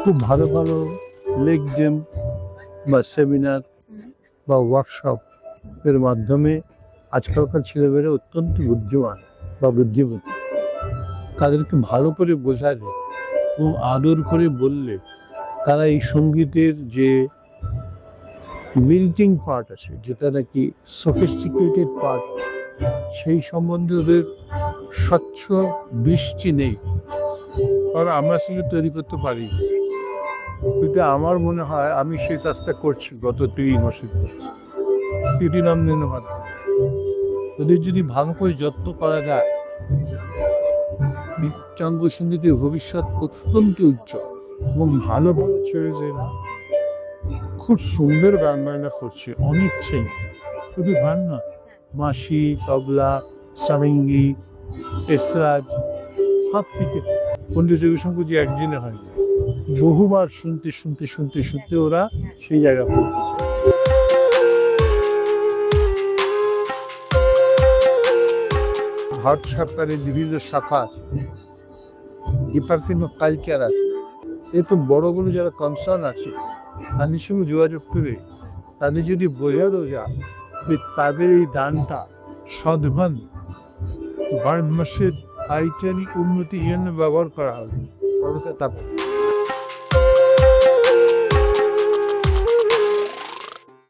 খুব ভালো ভালো লেকচার বা সেমিনার বা ওয়ার্কশপ এর মাধ্যমে আজকালকার ছেলেমেয়েরা অত্যন্ত বুদ্ধিমান বা বুদ্ধিমতী। তাদেরকে ভালো করে বোঝালে এবং আদর করে বললে তারা এই সঙ্গীতের যে মিল্টিং পার্ট আছে, যেটা নাকি সফিস্টিকেটেড পার্ট, সেই সম্বন্ধে ওদের স্বচ্ছ দৃষ্টি নেই। কারণ আমরা সেটা তৈরি করতে পারি, কিন্তু আমার মনে হয় আমি সেই চেষ্টা করছি গত 3 মাসের সিটি নন্দনের মাধ্যমে। ওদের যদি ভালো করে যত্ন করা যায়, বিজ্ঞান সঙ্গীতের ভবিষ্যৎ অত্যন্ত উজ্জ্বল এবং ভালো ভালো ছেলেরা খুব সুন্দর গান বাজনা করছে, অনেক ছেলে, শুধু গান না, মাসি, তবলা, সারেঙ্গি, এসরাজ, সব থেকে পণ্ডিত রবিশঙ্কর যে একদিনে হয়, বহুবার শুনতে শুনতে শুনতে শুনতে ওরা সেই জায়গা পৌঁছেছে। ভারত সরকারের বিভিন্ন শাখা ডিপার্টমেন্ট অফ কালচার আছে, এ তো বড় বড় যারা কনসার্ন আছে তাদের সঙ্গে যোগাযোগ করে তাদের যদি বোঝানো যায় যে তাদের এই দানটা সদ্ভাবে ভারতবর্ষের আইটারিক উন্নতির জন্য ব্যবহার করা হবে,